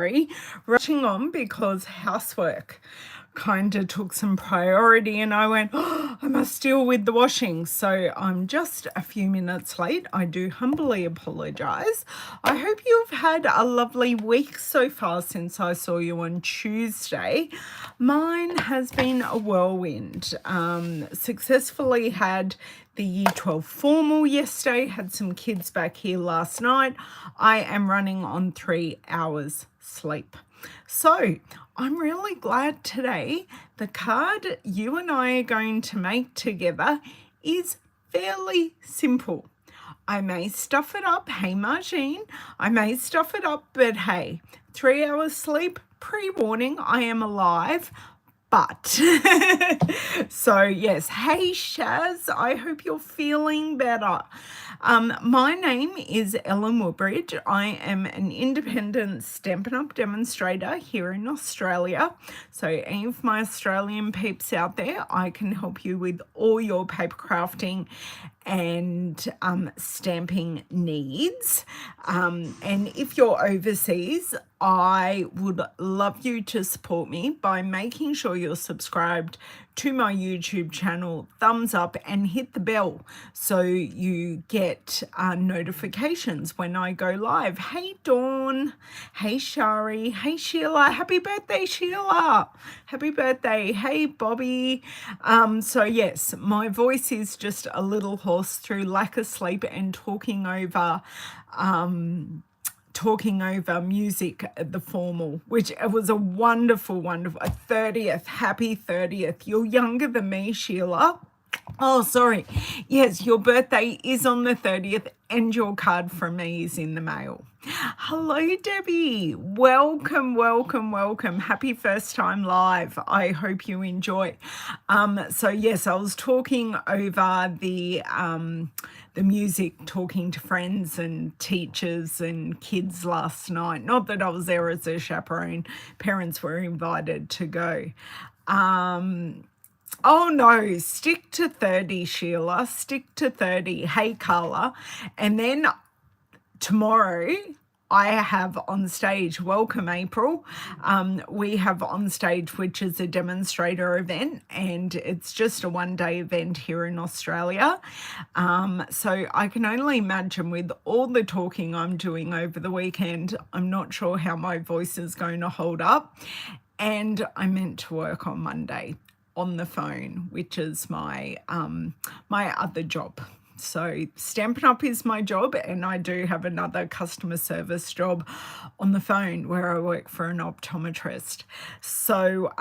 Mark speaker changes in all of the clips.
Speaker 1: sorry, rushing on because housework kind of took some priority, and I went, oh, I must deal with the washing. So I'm just a few minutes late. I do humbly apologize. I hope you've had a lovely week so far since I saw you on Tuesday. Mine has been a whirlwind. Successfully had the Year 12 formal yesterday, had some kids back here last night. I am running on 3 hours sleep. So I'm really glad today the card you and I are going to make together is fairly simple. I may stuff it up, hey Margine, I may stuff it up, but hey, 3 hours sleep, pre-warning, I am alive. But, so yes, hey Shaz, I hope you're feeling better. My name is Ellen Woodbridge. I am an independent Stampin' Up! Demonstrator here in Australia. So any of my Australian peeps out there, I can help you with all your paper crafting and stamping needs. And if you're overseas, I would love you to support me by making sure you're subscribed to my YouTube channel, thumbs up, and hit the bell so you get notifications when I go live. Hey Dawn, hey Shari, hey Sheila, happy birthday Sheila, happy birthday, hey Bobby. So yes, my voice is just a little hoarse through lack of sleep and talking over music at the formal, which it was a wonderful 30th. Happy 30th. You're younger than me, Sheila. Oh, sorry. Yes, your birthday is on the 30th and your card from me is in the mail. Hello, Debbie. Welcome, welcome, welcome. Happy first time live. I hope you enjoy. So yes, I was talking over the music, talking to friends and teachers and kids last night. Not that I was there as a chaperone. Parents were invited to go. Oh no, stick to 30, Sheila. Stick to 30. Hey, Carla. And then tomorrow I have on stage, welcome April, we have on stage, which is a demonstrator event, and it's just a one-day event here in Australia. So I can only imagine with all the talking I'm doing over the weekend, I'm not sure how my voice is going to hold up. And I meant to work on Monday on the phone, which is my my other job. So Stampin' Up! Is my job, and I do have another customer service job on the phone where I work for an optometrist. So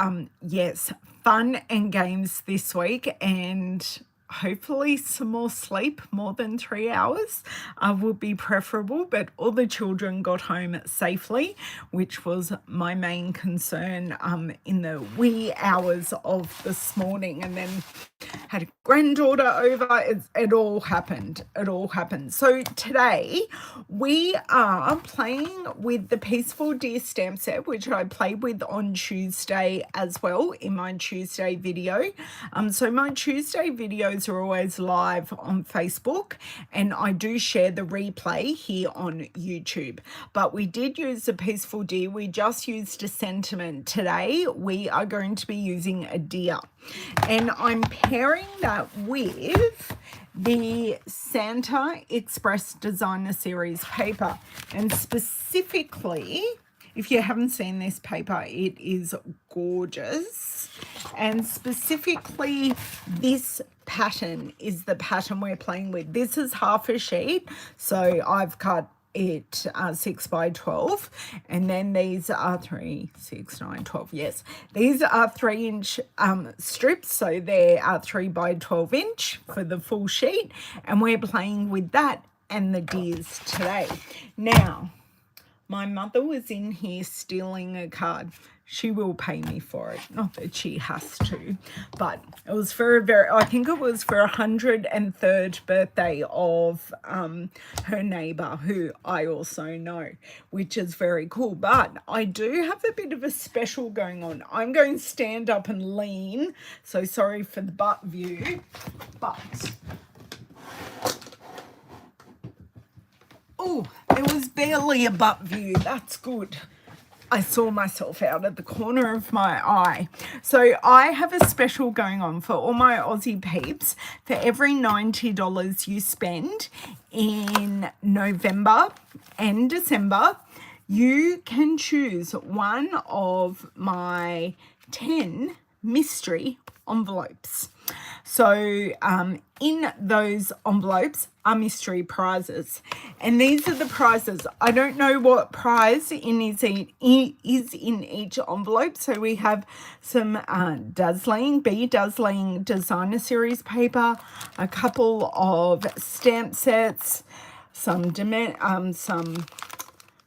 Speaker 1: yes, fun and games this week, and hopefully some more sleep, more than 3 hours would be preferable, but all the children got home safely, which was my main concern in the wee hours of this morning. And then had a granddaughter over. It all happened. So today we are playing with the Peaceful Deer stamp set, which I played with on Tuesday as well in my Tuesday video. So my Tuesday videos are always live on Facebook, and I do share the replay here on YouTube. But we did use the Peaceful Deer. We just used a sentiment. Today we are going to be using a deer, and I'm pairing that with the Santa Express Designer Series paper. And specifically, if you haven't seen this paper, it is gorgeous. And specifically, this pattern is the pattern we're playing with. This is half a sheet, so I've cut it 6 by 12, and then these are 3, 6, 9, 12. Yes, these are 3-inch strips, so they are 3 by 12 inch for the full sheet, and we're playing with that and the deers today. Now, my mother was in here stealing a card. She will pay me for it. Not that she has to, but it was for I think it was for 103rd birthday of her neighbor, who I also know, which is very cool. But I do have a bit of a special going on. I'm going to stand up and lean, so sorry for the butt view, but oh, there was barely a butt view. That's good. I saw myself out of the corner of my eye. So I have a special going on for all my Aussie peeps. For every $90 you spend in November and December, you can choose one of my 10 mystery envelopes. So in those envelopes are mystery prizes, and these are the prizes. I don't know what prize is in each envelope. So we have some dazzling designer series paper, a couple of stamp sets, some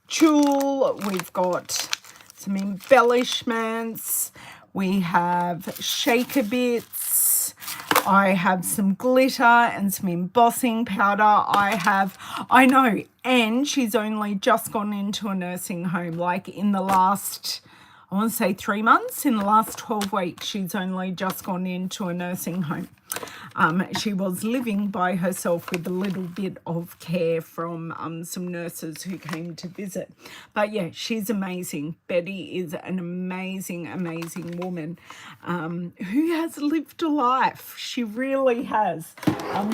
Speaker 1: tulle, we've got some embellishments, we have shaker bits, I have some glitter and some embossing powder. I know, and she's only just gone into a nursing home, like in the last, I want to say 3 months, in the last 12 weeks, she's only just gone into a nursing home. She was living by herself with a little bit of care from some nurses who came to visit. But yeah, she's amazing. Betty is an amazing, amazing woman who has lived a life. She really has.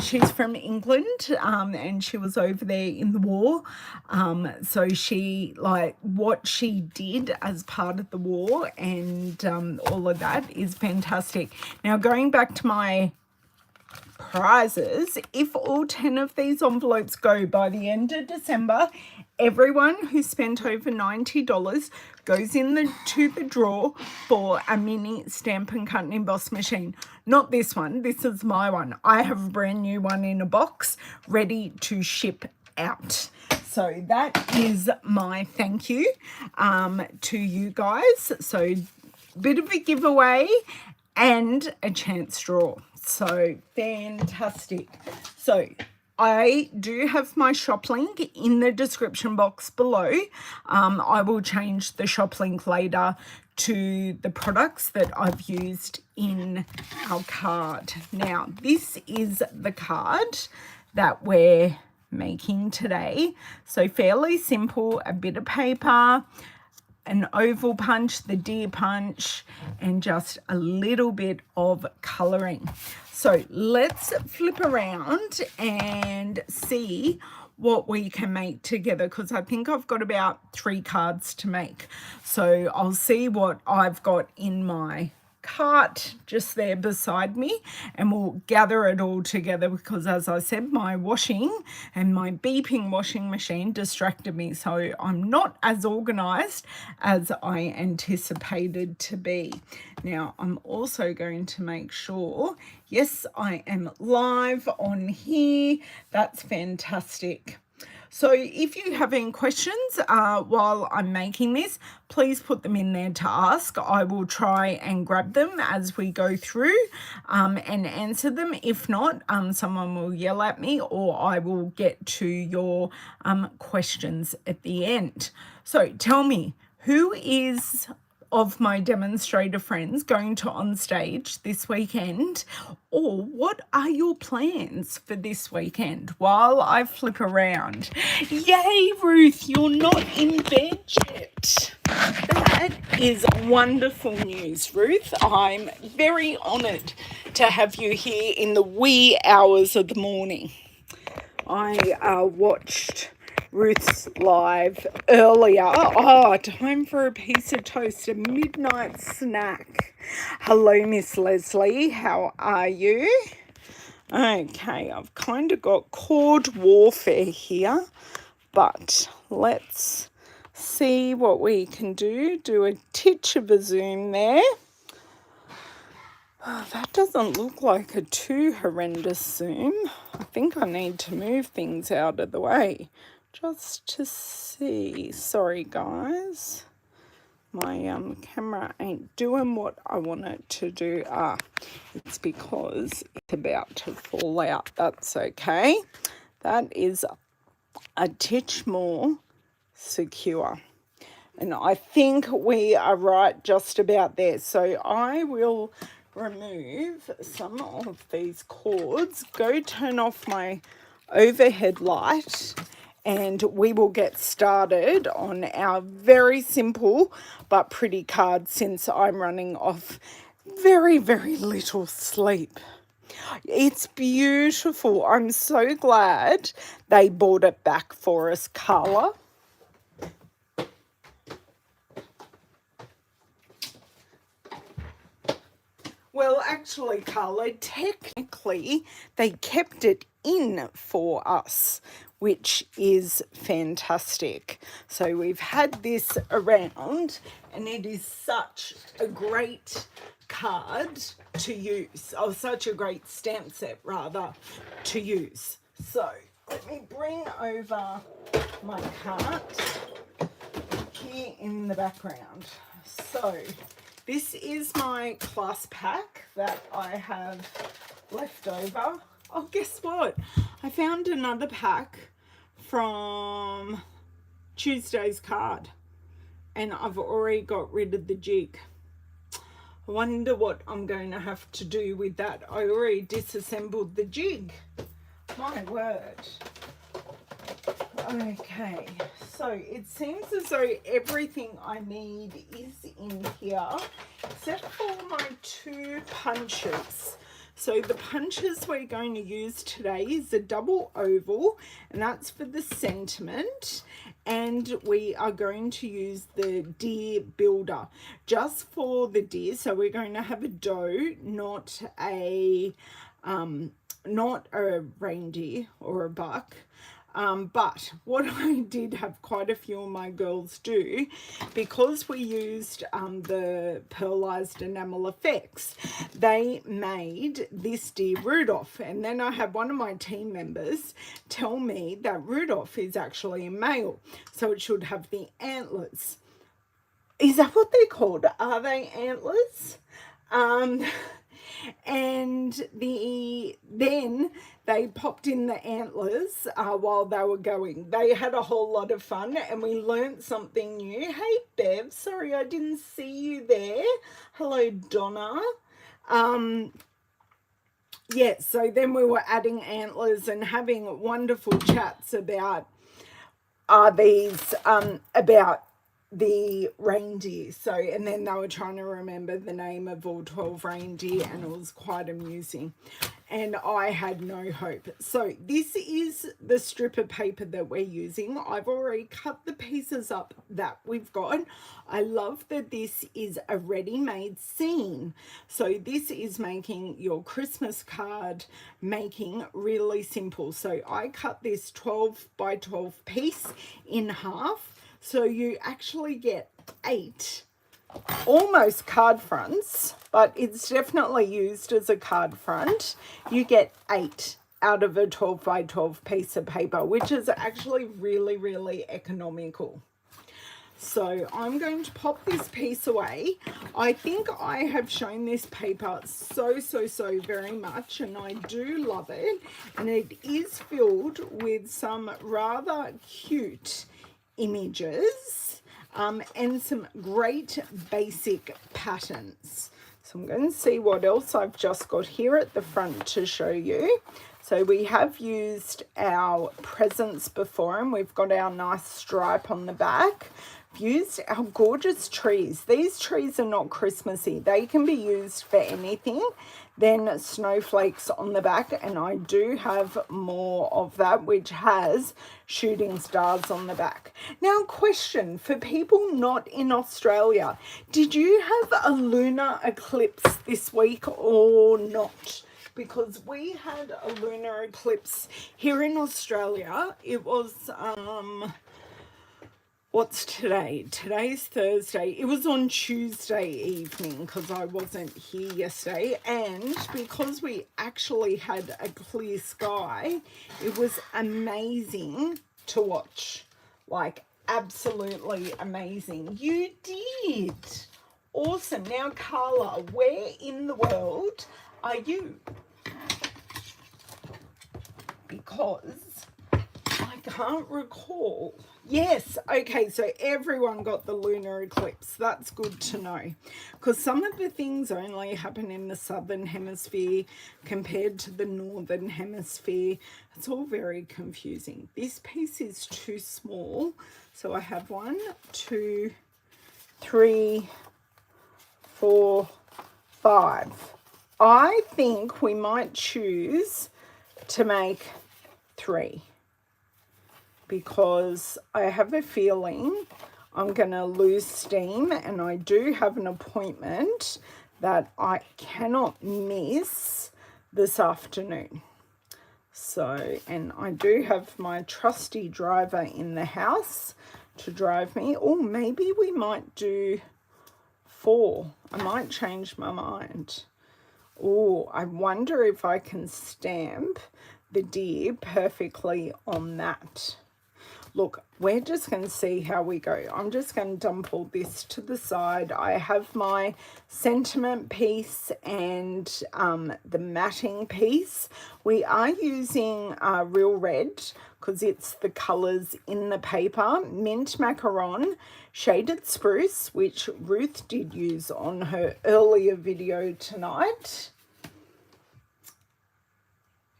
Speaker 1: She's from England and she was over there in the war. So she, like, what she did as part of the war and all of that is fantastic. Now, going back to my prizes, if all 10 of these envelopes go by the end of December, everyone who spent over $90 goes to the draw for a mini Stampin' Cut and Emboss machine. Not this one, this is my one. I have a brand new one in a box ready to ship out. So that is my thank you to you guys. So bit of a giveaway and a chance draw. So fantastic. So I do have my shop link in the description box below. I will change the shop link later to the products that I've used in our card. Now, this is the card that we're making today. So fairly simple, a bit of paper, an oval punch, the deer punch, and just a little bit of colouring. So let's flip around and see what we can make together, because I think I've got about 3 cards to make. So I'll see what I've got in my cart just there beside me, and we'll gather it all together, because as I said, my washing and my beeping washing machine distracted me, so I'm not as organized as I anticipated to be. Now I'm also going to make sure, yes, I am live on here. That's fantastic. So if you have any questions while I'm making this, please put them in there to ask. I will try and grab them as we go through and answer them. If not, someone will yell at me, or I will get to your questions at the end. So tell me, who is of my demonstrator friends going to on stage this weekend, or what are your plans for this weekend while I flip around? Yay, Ruth, you're not in bed yet. That is wonderful news, Ruth. I'm very honoured to have you here in the wee hours of the morning. I watched Ruth's live earlier. Oh, time for a piece of toast, a midnight snack. Hello, Miss Leslie. How are you? Okay, I've kind of got cord warfare here, but let's see what we can do. Do a titch of a zoom there. Oh, that doesn't look like a too horrendous zoom. I think I need to move things out of the way just to see. Sorry, guys. My camera ain't doing what I want it to do. It's because it's about to fall out. That's okay. That is a titch more secure. And I think we are right just about there. So I will remove some of these cords, go turn off my overhead light, and we will get started on our very simple but pretty card since I'm running off very, very little sleep. It's beautiful. I'm so glad they brought it back for us, Carla. Well, actually, Carla, technically they kept it in for us, which is fantastic. So we've had this around, and it is such a great card to use, or such a great stamp set rather to use. So let me bring over my cart here in the background. So this is my class pack that I have left over. Oh, guess what? I found another pack from Tuesday's card, and I've already got rid of the jig. I wonder what I'm going to have to do with that. I already disassembled the jig. My word. Okay, so it seems as though everything I need is in here, except for my 2 punches. So the punches we're going to use today is a double oval, and that's for the sentiment, and we are going to use the deer builder just for the deer. So we're going to have a doe, not a reindeer or a buck. But what I did have quite a few of my girls do, because we used the pearlized enamel effects, they made this deer Rudolph. And then I had one of my team members tell me that Rudolph is actually a male, so it should have the antlers. Is that what they're called? Are they antlers? And then they popped in the antlers while they were going. They had a whole lot of fun, and we learnt something new. Hey, Bev, sorry I didn't see you there. Hello, Donna. Yeah, so then we were adding antlers and having wonderful chats about about the reindeer. So, and then they were trying to remember the name of all 12 reindeer, and it was quite amusing, and I had no hope. So this is the strip of paper that we're using. I've already cut the pieces up that we've got. I love that this is a ready-made scene, so this is making your Christmas card making really simple. So I cut this 12 by 12 piece in half. So you actually get 8 almost card fronts, but it's definitely used as a card front. You get 8 out of a 12 by 12 piece of paper, which is actually really, really economical. So I'm going to pop this piece away. I think I have shown this paper so very much, and I do love it. And it is filled with some rather cute images and some great basic patterns. So I'm going to see what else I've just got here at the front to show you. So we have used our presents before, and we've got our nice stripe on the back. We've used our gorgeous trees. These trees are not Christmassy. They can be used for anything. Then snowflakes on the back, and I do have more of that, which has shooting stars on the back. Now, question for people not in Australia: did you have a lunar eclipse this week or not? Because we had a lunar eclipse here in Australia. It was what's today? Today's Thursday. It was on Tuesday evening because I wasn't here yesterday. And because we actually had a clear sky, it was amazing to watch. Like, absolutely amazing. You did. Awesome. Now, Carla, where in the world are you? Because I can't recall Yes, okay, so everyone got the lunar eclipse. That's good to know. Because some of the things only happen in the southern hemisphere compared to the northern hemisphere. It's all very confusing. This piece is too small. So I have 1, 2, 3, 4, 5. I think we might choose to make 3. Because I have a feeling I'm going to lose steam, and I do have an appointment that I cannot miss this afternoon. So, and I do have my trusty driver in the house to drive me. Or maybe we might do 4. I might change my mind. Oh, I wonder if I can stamp the deer perfectly on that. Look, we're just going to see how we go. I'm just going to dump all this to the side. I have my sentiment piece and the matting piece. We are using real red because it's the colours in the paper. Mint macaron, shaded spruce, which Ruth did use on her earlier video tonight.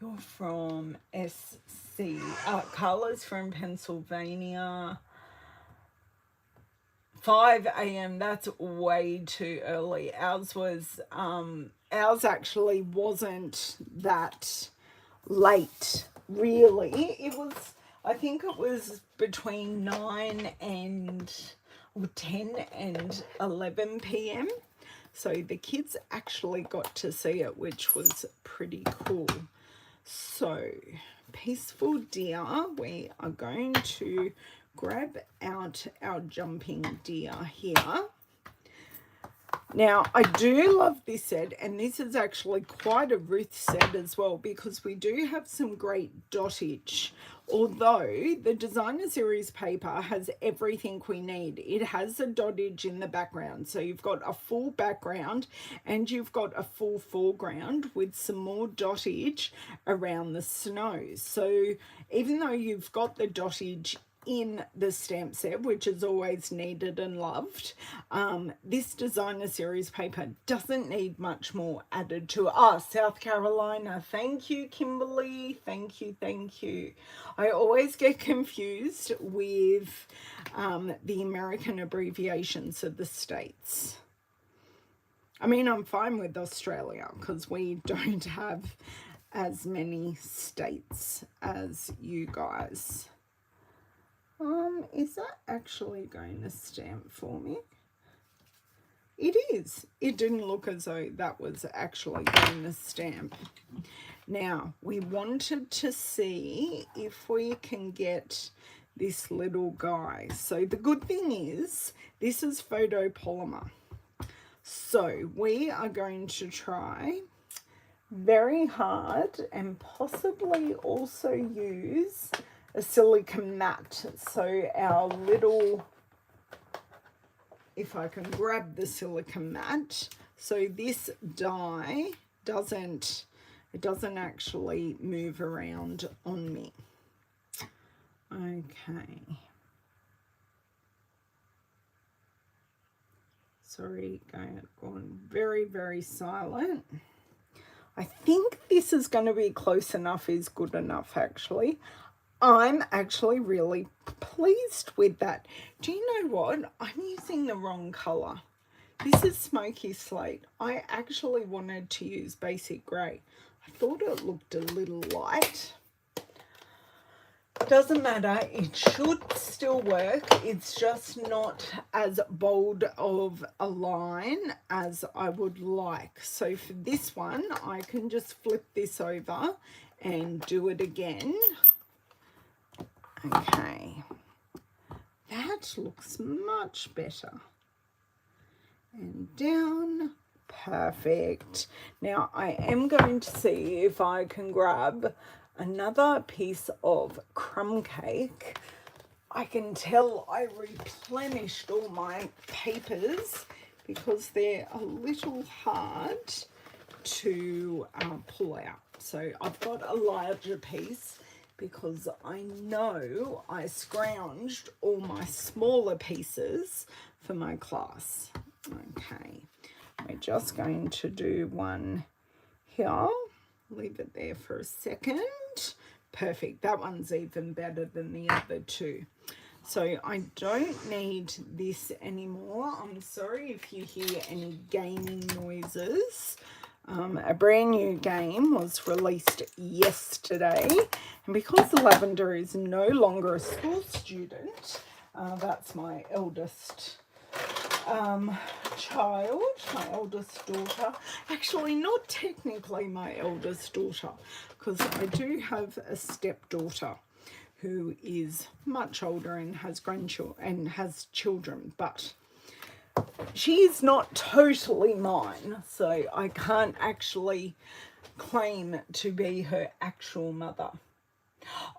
Speaker 1: You're from SC. Carla's from Pennsylvania. 5 a.m. That's way too early. Ours actually wasn't that late, really. It was, I think it was between 9 and, or 10 and 11 p.m. So the kids actually got to see it, which was pretty cool. So, peaceful deer, we are going to grab out our jumping deer here. Now, I do love this set, and this is actually quite a Ruth set as well, because we do have some great dottage. Although the designer series paper has everything we need. It has a dottage in the background. So you've got a full background and you've got a full foreground with some more dottage around the snow. So even though you've got the dottage in the stamp set, which is always needed and loved, this designer series paper doesn't need much more added to us. South Carolina, thank you, Kimberly, thank you, thank you. I always get confused with the American abbreviations of the states. I mean, I'm fine with Australia because we don't have as many states as you guys. Is that actually going to stamp for me? It is. It didn't look as though that was actually going to stamp. Now, we wanted to see if we can get this little guy. So the good thing is, this is photopolymer. So we are going to try very hard and possibly also use a silicone mat. So our little, if I can grab the silicone mat, so this die doesn't actually move around on me. Okay. Sorry, going very, very silent. I think this is going to be close enough is good enough, actually. I'm actually really pleased with that. Do you know what? I'm using the wrong colour. This is Smoky Slate. I actually wanted to use Basic Grey. I thought it looked a little light. Doesn't matter. It should still work. It's just not as bold of a line as I would like. So for this one, I can just flip this over and do it again. Okay, that looks much better. And down, perfect. Now I am going to see if I can grab another piece of crumb cake. I can tell I replenished all my papers because they're a little hard to pull out. So I've got a larger piece. because I know I scrounged all my smaller pieces for my class. Okay, we're just going to do one here. Leave it there for a second. Perfect. That one's even better than the other two. So I don't need this anymore. I'm sorry if you hear any gaming noises. A brand new game was released yesterday, and because Lavender is no longer a school student, that's my eldest child, my eldest daughter. Actually, not technically my eldest daughter, because I do have a stepdaughter who is much older and has grandchildren and has children, but she is not totally mine, so I can't actually claim to be her actual mother.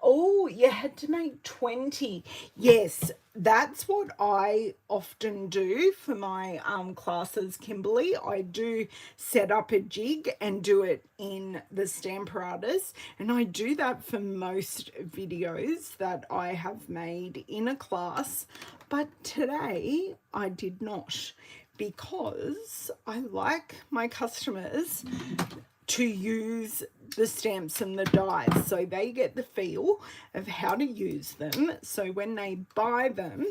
Speaker 1: Oh, you had to make 20. Yes, that's what I often do for my classes, Kimberly. I do set up a jig and do it in the Stamparatus, and I do that for most videos that I have made in a class, but today I did not, because I like my customers to use the stamps and the dies so they get the feel of how to use them, so when they buy them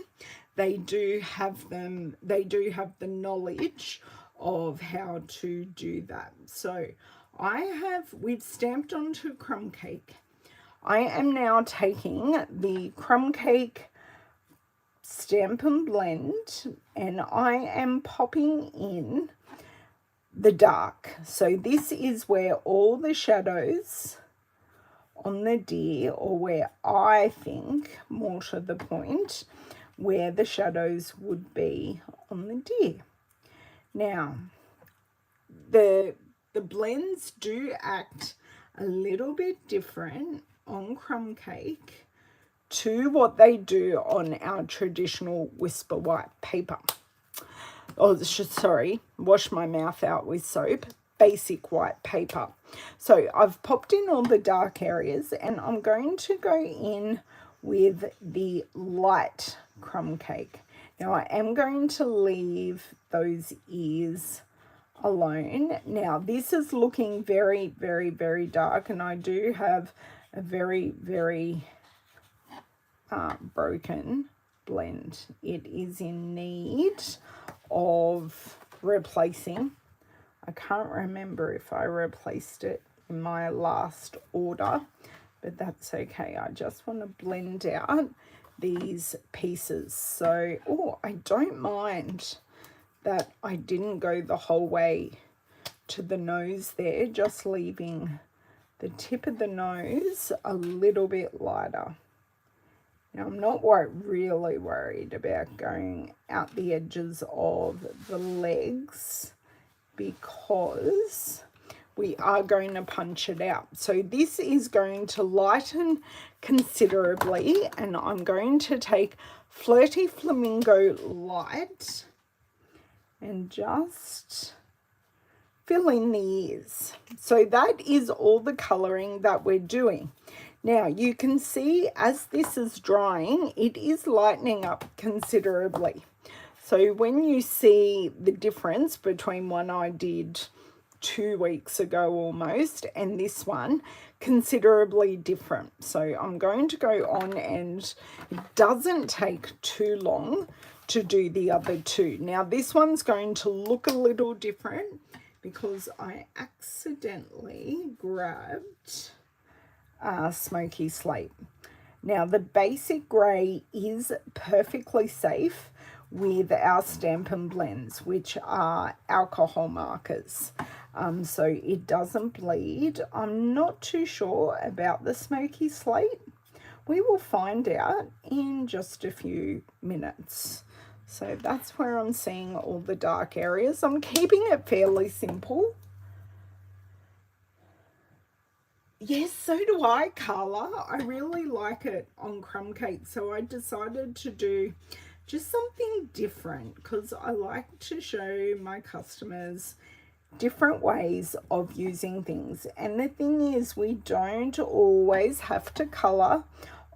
Speaker 1: they do have the knowledge of how to do that. So we've stamped onto crumb cake. I am now taking the crumb cake Stampin' Blend and I am popping in the dark. So this is where all the shadows on the deer, or where I think, more to the point, where the shadows would be on the deer. Now, the blends do act a little bit different on crumb cake to what they do on our traditional Whisper White paper. Oh, sorry, wash my mouth out with soap. Basic white paper. So I've popped in all the dark areas, and I'm going to go in with the light crumb cake. Now I am going to leave those ears alone. Now this is looking very, very, very dark, and I do have a very, very broken blend. It is in need of replacing. I can't remember if I replaced it in my last order, but that's okay. I just want to blend out these pieces. So, oh, I don't mind that I didn't go the whole way to the nose there, just leaving the tip of the nose a little bit lighter. Now, I'm not really worried about going out the edges of the legs, because we are going to punch it out. So this is going to lighten considerably, and I'm going to take Flirty Flamingo Light and just fill in the ears. So that is all the colouring that we're doing. Now you can see as this is drying, it is lightening up considerably. So when you see the difference between one I did 2 weeks ago almost and this one, considerably different. So I'm going to go on, and it doesn't take too long to do the other two. Now this one's going to look a little different because I accidentally grabbed Smoky Slate. Now the basic grey is perfectly safe with our Stampin' Blends, which are alcohol markers, so it doesn't bleed. I'm not too sure about the Smoky Slate. We will find out in just a few minutes. So that's where I'm seeing all the dark areas. I'm keeping it fairly simple. Yes, so do I, Carla. I really like it on crumb cake, so I decided to do just something different because I like to show my customers different ways of using things. And the thing is, we don't always have to colour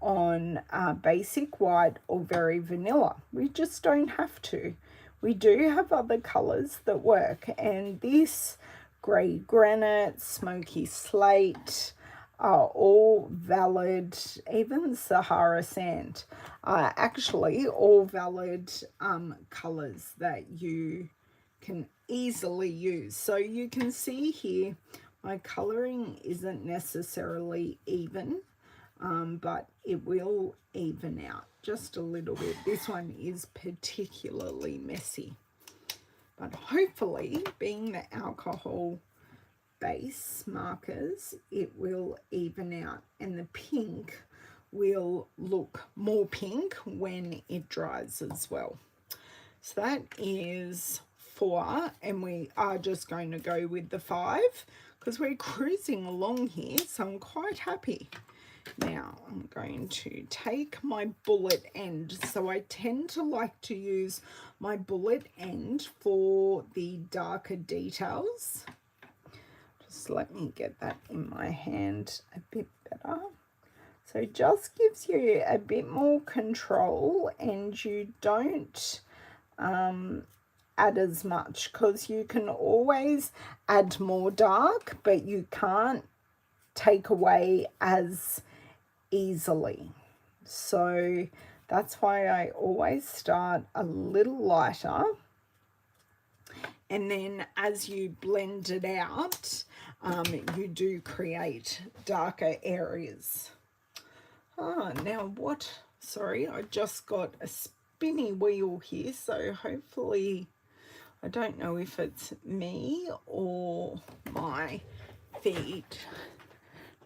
Speaker 1: on basic white or very vanilla. We just don't have to. We do have other colours that work, and this grey granite, smoky slate are all valid. Even Sahara sand are actually all valid colours that you can easily use. So you can see here my colouring isn't necessarily even, but it will even out just a little bit. This one is particularly messy, but hopefully, being the alcohol base markers, it will even out, and the pink will look more pink when it dries as well. So that is 4, and we are just going to go with the 5 because we're cruising along here, so I'm quite happy. Now I'm going to take my bullet end. So I tend to like to use my bullet end for the darker details. Just let me get that in my hand a bit better. So it just gives you a bit more control, and you don't add as much, because you can always add more dark, but you can't take away as easily. So that's why I always start a little lighter, and then as you blend it out, you do create darker areas. Now what, sorry, I just got a spinny wheel here, so hopefully, I don't know if it's me or my feed.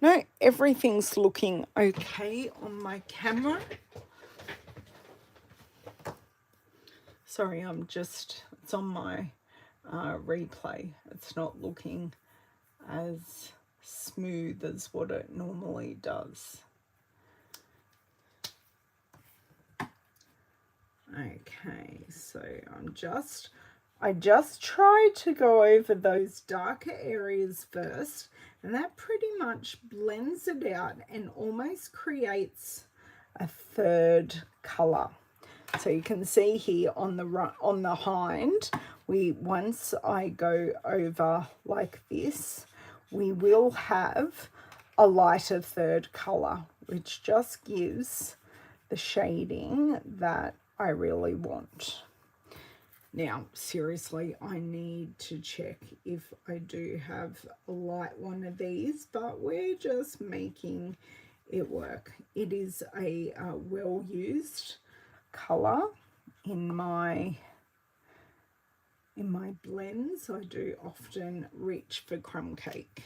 Speaker 1: No, everything's looking okay on my camera. Sorry, it's on my replay. It's not looking as smooth as what it normally does. Okay, so I just try to go over those darker areas first, and that pretty much blends it out and almost creates a third colour. So you can see here on the hind, once I go over like this, we will have a lighter third colour, which just gives the shading that I really want. Now, seriously, I need to check if I do have a light one of these, but we're just making it work. It is a well-used colour in my blends. I do often reach for crumb cake.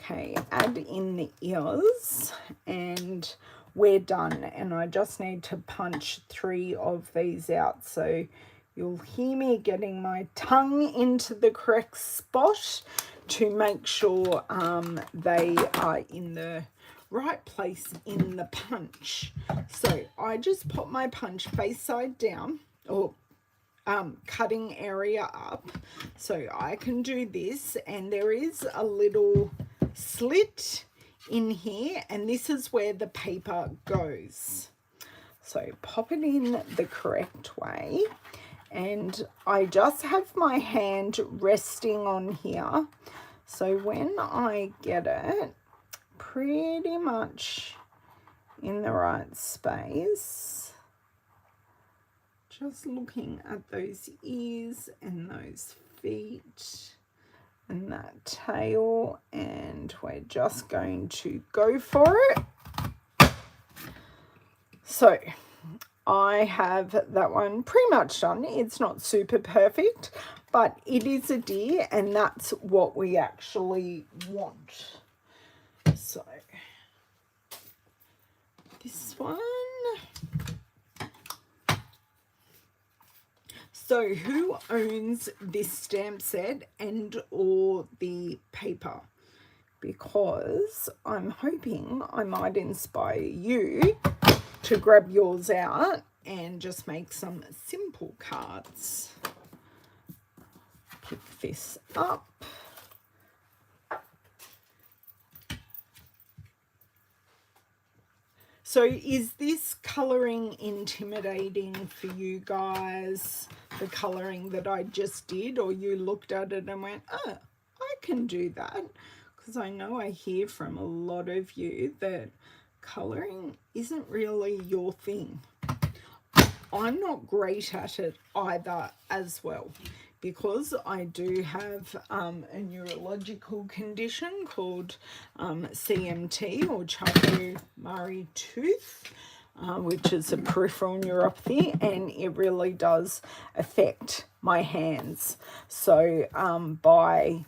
Speaker 1: Okay, add in the ears, and we're done. And I just need to punch 3 of these out. So you'll hear me getting my tongue into the correct spot to make sure they are in the right place in the punch. So I just pop my punch face side down, or cutting area up, so I can do this, and there is a little slit in here, and this is where the paper goes. So pop it in the correct way, and I just have my hand resting on here, so when I get it pretty much in the right space, just looking at those ears and those feet and that tail, and we're just going to go for it. So I have that one pretty much done. It's not super perfect, but it is a deer, and that's what we actually want. So this one. So who owns this stamp set and or the paper? Because I'm hoping I might inspire you to grab yours out and just make some simple cards. pick this up. So is this colouring intimidating for you guys, the colouring that I just did, or you looked at it and went, oh, I can do that? Because I know I hear from a lot of you that colouring isn't really your thing. I'm not great at it either as well, because I do have a neurological condition called CMT, or Charcot-Marie tooth, which is a peripheral neuropathy, and it really does affect my hands. So by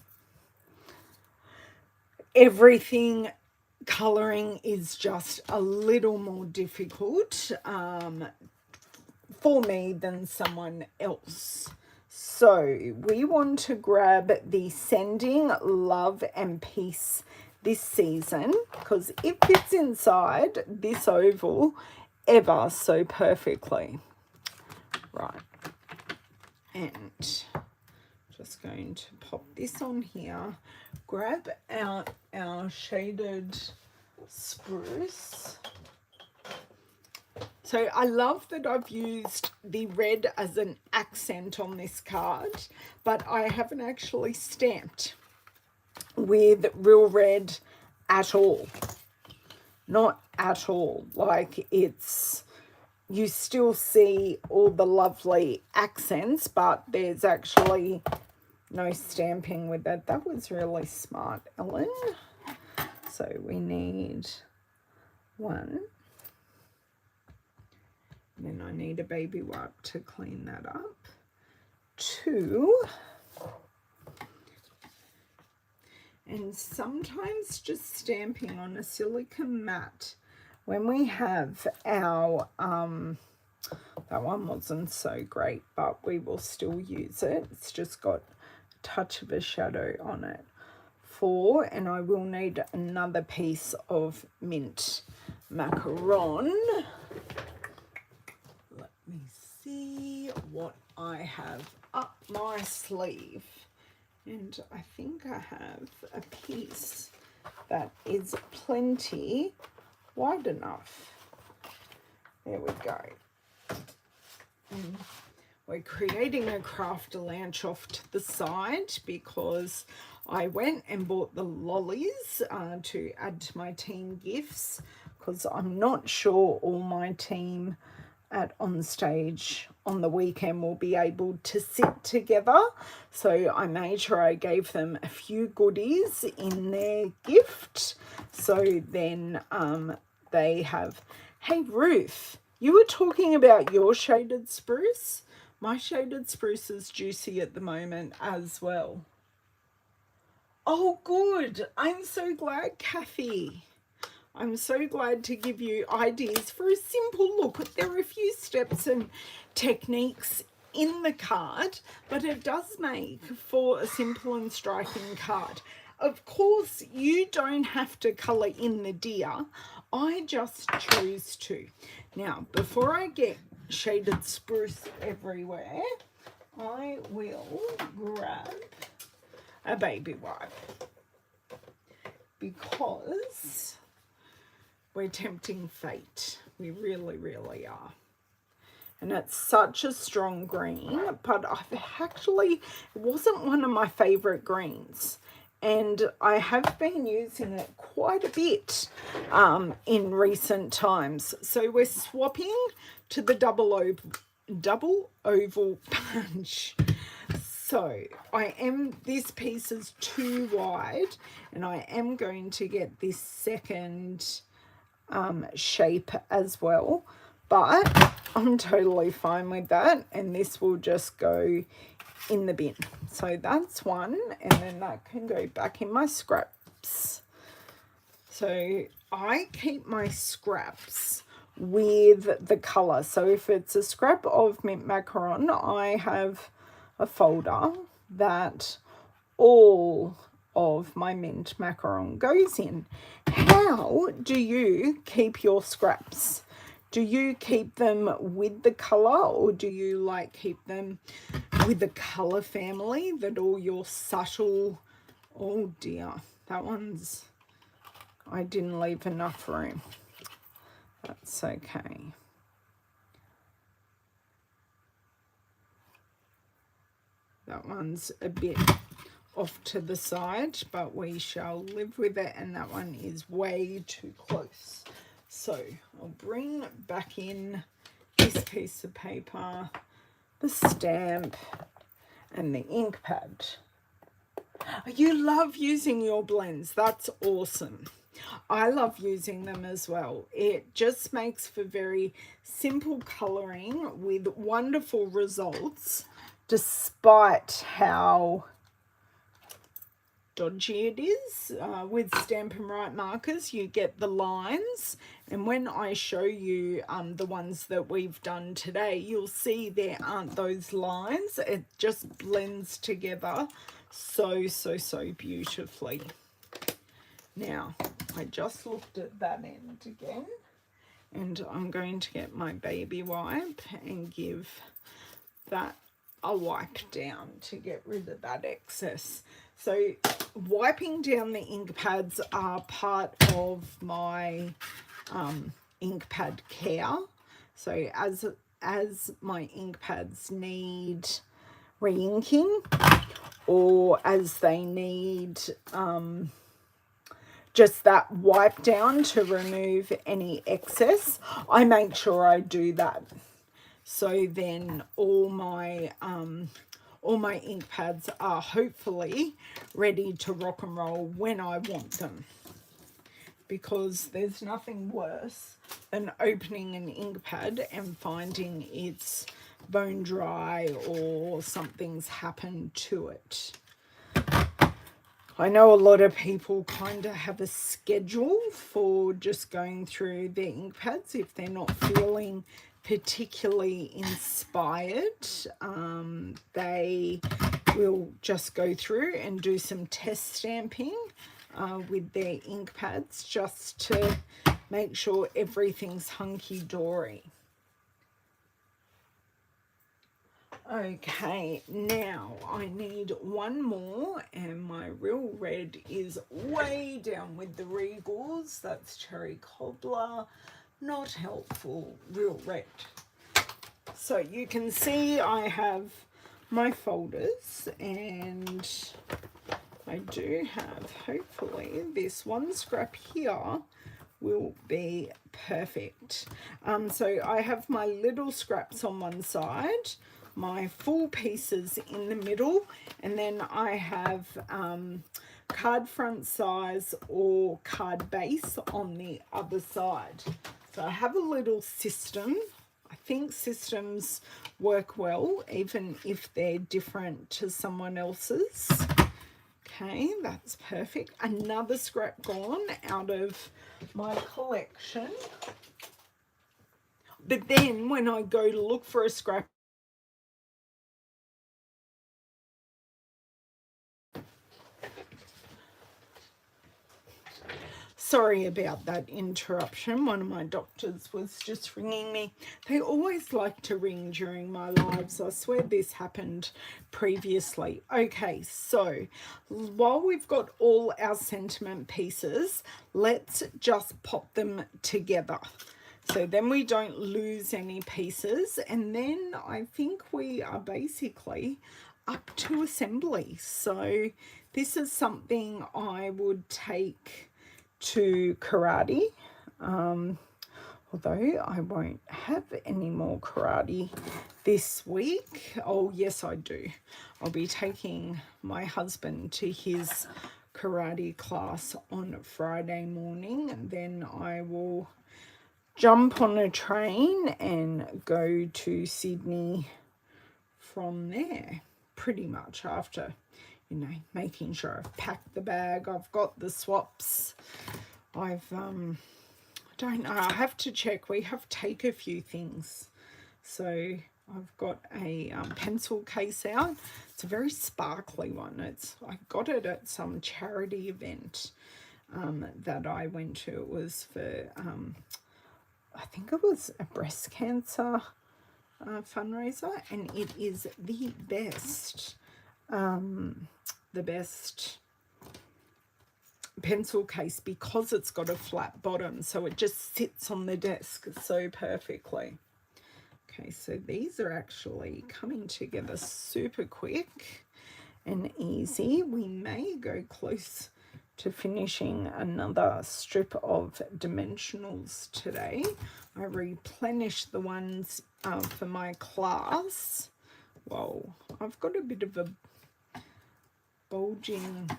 Speaker 1: everything, colouring is just a little more difficult for me than someone else. So we want to grab the Sending Love and Peace this season, because it fits inside this oval ever so perfectly. Right, and just going to pop this on here, grab out our shaded spruce. So I love that I've used the red as an accent on this card, but I haven't actually stamped with real red at all. Not at all. Like, it's, you still see all the lovely accents, but there's actually no stamping with that. That was really smart, Ellen. So we need one. Then I need a baby wipe to clean that up. 2. And sometimes just stamping on a silicone mat, when we have our, that one wasn't so great, but we will still use it. It's just got a touch of a shadow on it. 4, and I will need another piece of mint macaron. Let me see what I have up my sleeve. And I think I have a piece that is plenty wide enough. There we go. And we're creating a craft lounge off to the side, because I went and bought the lollies to add to my team gifts, because I'm not sure all my team at On Stage on the weekend will be able to sit together. So I made sure I gave them a few goodies in their gift. So then they have, hey Ruth, you were talking about your shaded spruce. My shaded spruce is juicy at the moment as well. Oh, good. I'm so glad, Kathy. I'm so glad to give you ideas for a simple look. There are a few steps and techniques in the card, but it does make for a simple and striking card. Of course, you don't have to colour in the deer. I just choose to. Now, before I get shaded spruce everywhere, I will grab a baby wipe, because we're tempting fate. We really, really are. And it's such a strong green, but I've actually, it wasn't one of my favourite greens. And I have been using it quite a bit in recent times. So we're swapping to the double oval punch. So this piece is too wide, and I am going to get this second shape as well, but I'm totally fine with that, and this will just go in the bin. So that's one, and then that can go back in my scraps. So I keep my scraps with the color. So if it's a scrap of mint macaron, I have a folder that all of my mint macaron goes in. How do you keep your scraps? Do you keep them with the color, or do you like keep them with the colour family, that all your subtle, oh dear, that one's, I didn't leave enough room. That's okay. That one's a bit off to the side, but we shall live with it, and that one is way too close. So I'll bring back in this piece of paper, the stamp, and the ink pad. You love using your blends. That's awesome. I love using them as well. It just makes for very simple colouring with wonderful results, despite how dodgy it is. With Stampin' Right markers, you get the lines, and when I show you the ones that we've done today, you'll see there aren't those lines. It just blends together so beautifully. Now, I just looked at that end again, and I'm going to get my baby wipe and give that a wipe down to get rid of that excess. So wiping down the ink pads are part of my ink pad care. So as my ink pads need re-inking, or as they need just that wipe down to remove any excess, I make sure I do that. So then all my ink pads are hopefully ready to rock and roll when I want them. Because there's nothing worse than opening an ink pad and finding it's bone dry or something's happened to it. I know a lot of people kind of have a schedule for just going through their ink pads if they're not feeling particularly inspired. They will just go through and do some test stamping with their ink pads just to make sure everything's hunky-dory. Okay, now I need one more, and my real red is way down with the Regals. That's Cherry Cobbler, not helpful, real red. So you can see I have my folders, and I do have, hopefully, this one scrap here will be perfect. So I have my little scraps on one side, my full pieces in the middle, and then I have card front size or card base on the other side. So I have a little system. I think systems work well, even if they're different to someone else's. Okay, that's perfect. Another scrap gone out of my collection. But then when I go to look for a scrap, sorry about that interruption. One of my doctors was just ringing me. They always like to ring during my lives. I swear this happened previously. Okay, so while we've got all our sentiment pieces, let's just pop them together. So then we don't lose any pieces, and then I think we are basically up to assembly. So this is something I would take to karate, although I won't have any more karate this week. Oh yes, I do. I'll be taking my husband to his karate class on Friday morning, and then I will jump on a train and go to Sydney from there, pretty much, after, you know, making sure I've packed the bag, I've got the swaps, I don't know, I have to check. We have to take a few things. So I've got a pencil case out. It's a very sparkly one. I got it at some charity event that I went to. It was for I think it was a breast cancer fundraiser, and it is the best pencil case because it's got a flat bottom, so it just sits on the desk so perfectly. Okay, so these are actually coming together super quick and easy. We may go close to finishing another strip of dimensionals today. I replenished the ones for my class. Whoa, I've got a bit of a bulging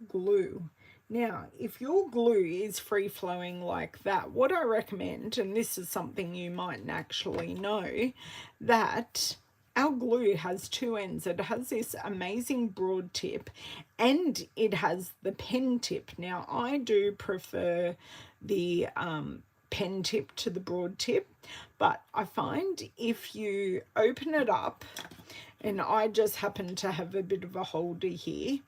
Speaker 1: glue. Now, if your glue is free-flowing like that, what I recommend, and this is something you mightn't actually know, that our glue has two ends. It has this amazing broad tip and it has the pen tip. Now, I do prefer the pen tip to the broad tip, but I find if you open it up, and I just happen to have a bit of a holder here,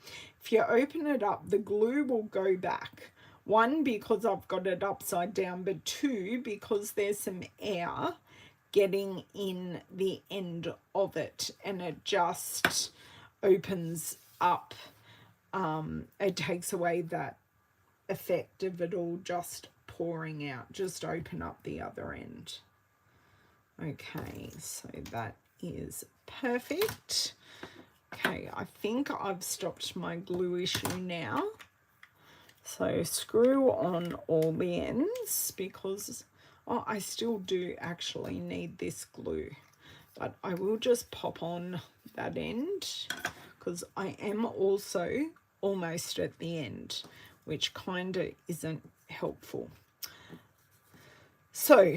Speaker 1: if you open it up, the glue will go back. One, because I've got it upside down, but two, because there's some air getting in the end of it, and it just opens up. It takes away that effect of it all just pouring out. Just open up the other end. Okay, so that is perfect. Okay, I think I've stopped my glue issue now. So screw on all the ends because I still do actually need this glue, but I will just pop on that end because I am also almost at the end, which kind of isn't helpful. So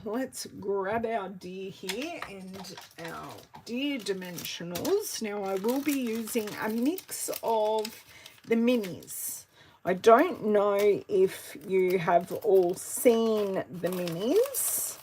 Speaker 1: let's grab our deer here and our deer dimensionals. Now I will be using a mix of the minis. I don't know if you have all seen the minis,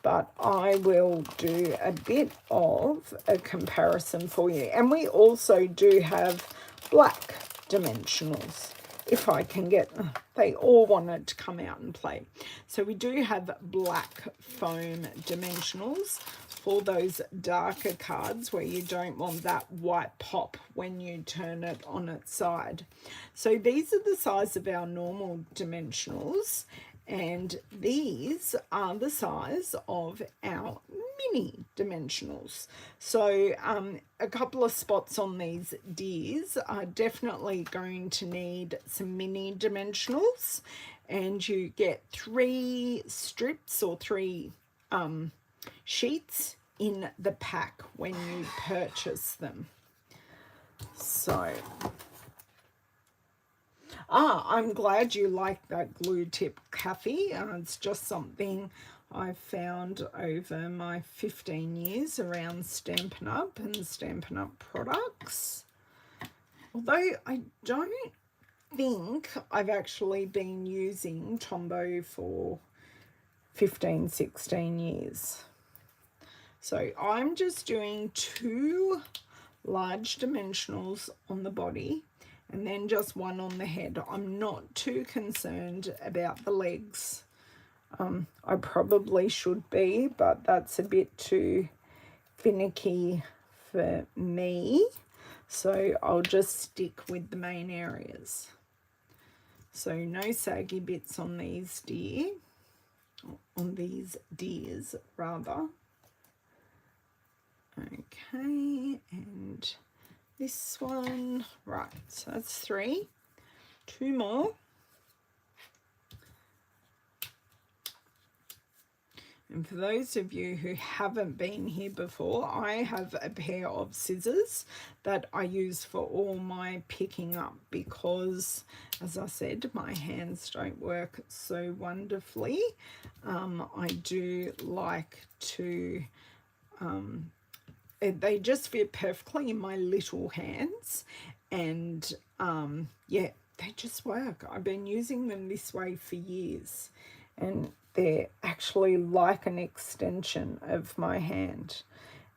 Speaker 1: but I will do a bit of a comparison for you. And we also do have black dimensionals, if I can get them. They all wanted to come out and play. So we do have black foam dimensionals for those darker cards where you don't want that white pop when you turn it on its side. So these are the size of our normal dimensionals, and these are the size of our mini dimensionals. So a couple of spots on these deers are definitely going to need some mini dimensionals, and you get 3 strips or 3 sheets in the pack when you purchase them. So I'm glad you like that glue tip, Kathy. It's just something I've found over my 15 years around Stampin' Up and Stampin' Up products. Although I don't think I've actually been using Tombow for 15, 16 years. So I'm just doing 2 large dimensionals on the body and then just 1 on the head. I'm not too concerned about the legs. I probably should be, but that's a bit too finicky for me. So I'll just stick with the main areas. So no saggy bits on these deers rather. Okay, and this one, right, so that's 3. 2 more. And for those of you who haven't been here before, I have a pair of scissors that I use for all my picking up because, as I said, my hands don't work so wonderfully. I do like to, they just fit perfectly in my little hands, and yeah, they just work. I've been using them this way for years, and they're actually like an extension of my hand.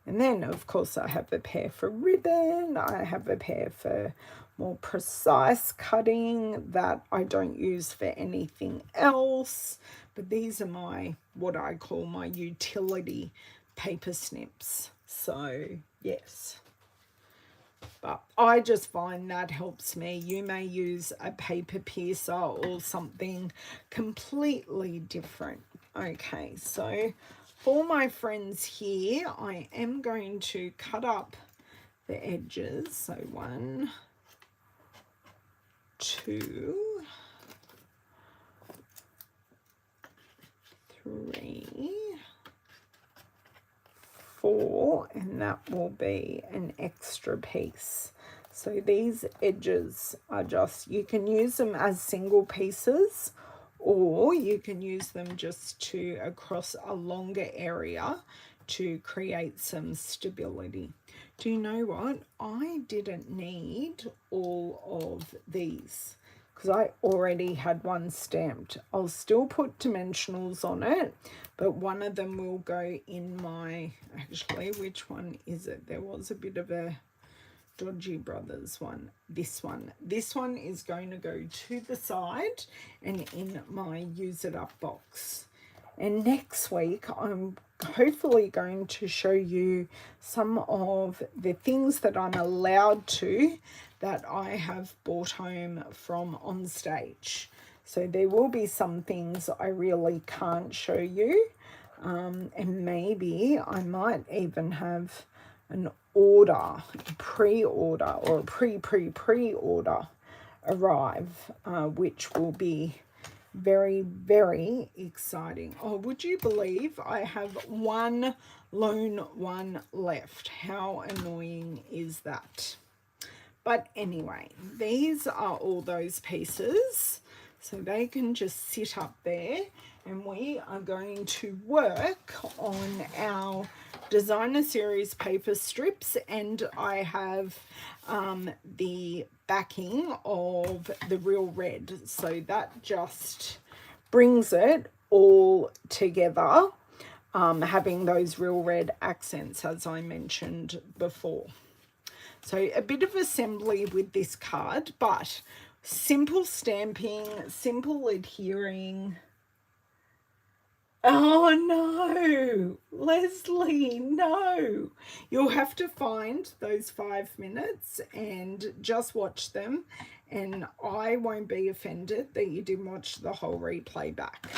Speaker 1: And then, of course, I have a pair for ribbon. I have a pair for more precise cutting that I don't use for anything else. But these are my, what I call my utility paper snips. So yes, but I just find that helps me. You may use a paper piercer or something completely different. Okay, so for my friends here, I am going to cut up the edges. So 1, 2, 3, 4, and that will be an extra piece. So these edges are just, you can use them as single pieces, or you can use them just to across a longer area to create some stability. Do you know what? I didn't need all of these because I already had one stamped. I'll still put dimensionals on it, but one of them will go in my, actually, which one is it? There was a bit of a Dodgy Brothers one. This one is going to go to the side and in my use it up box. And next week I'm hopefully going to show you some of the things that I'm allowed to that I have brought home from on stage. So there will be some things I really can't show you, and maybe I might even have an order, a pre-order or a pre-order arrive, which will be very, very exciting. Oh, would you believe I have one lone one left? How annoying is that? But anyway, these are all those pieces, so they can just sit up there, and we are going to work on our designer series paper strips, and I have the backing of the Real Red, so that just brings it all together, having those Real Red accents as I mentioned before. So a bit of assembly with this card, but simple stamping, simple adhering. Oh no, Leslie, no. You'll have to find those 5 minutes and just watch them, and I won't be offended that you didn't watch the whole replay back.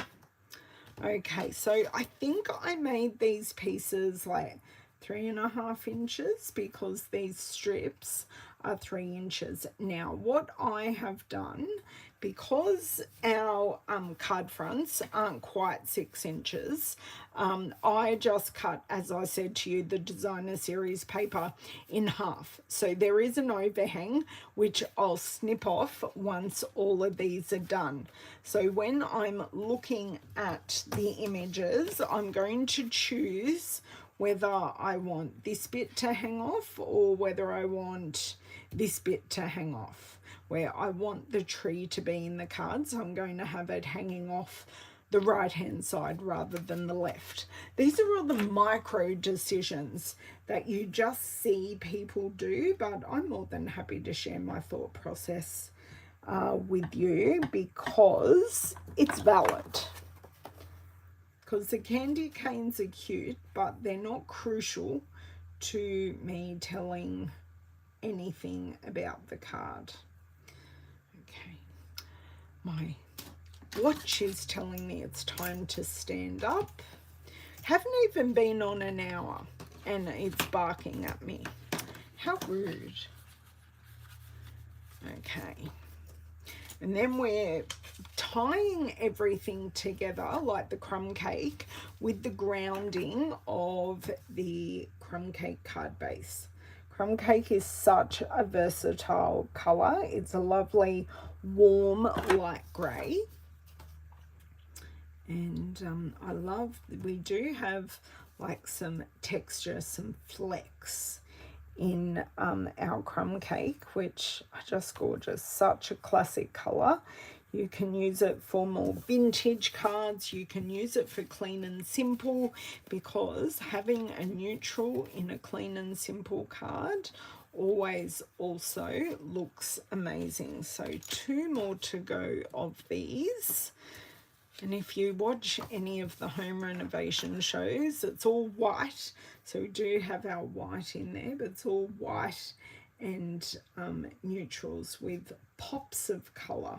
Speaker 1: Okay, so I think I made these pieces like 3.5 inches because these strips are 3 inches. Now what I have done, because our card fronts aren't quite 6 inches, I just cut, as I said to you, the designer series paper in half. So there is an overhang which I'll snip off once all of these are done. So when I'm looking at the images, I'm going to choose whether I want this bit to hang off or whether I want this bit to hang off. Where I want the tree to be in the card, so I'm going to have it hanging off the right hand side rather than the left. These are all the micro decisions that you just see people do, but I'm more than happy to share my thought process with you because it's valid. Because the candy canes are cute, but they're not crucial to me telling anything about the card. Okay, my watch is telling me it's time to stand up. Haven't even been on an hour and it's barking at me. How rude. Okay. And then we're tying everything together like the crumb cake with the grounding of the crumb cake card base. Crumb cake is such a versatile colour. It's a lovely warm light grey. And I love, we do have like some texture, some flecks in our crumb cake, which are just gorgeous. Such a classic colour. You can use it for more vintage cards. You can use it for clean and simple, because having a neutral in a clean and simple card always also looks amazing. So 2 more to go of these. And if you watch any of the home renovation shows, it's all white. So we do have our white in there, but it's all white and neutrals with pops of colour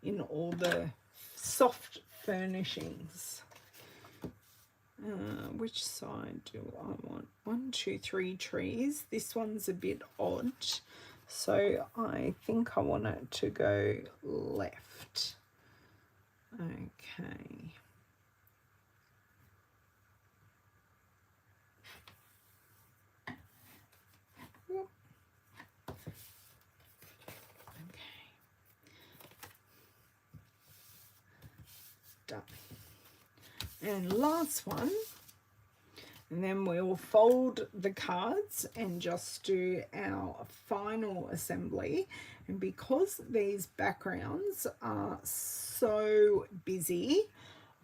Speaker 1: in all the soft furnishings. Which side do I want? 1, 2, 3 trees. This one's a bit odd, so I think I want it to go left. Okay. Done. And last one, and then we'll fold the cards and just do our final assembly. And because these backgrounds are so busy,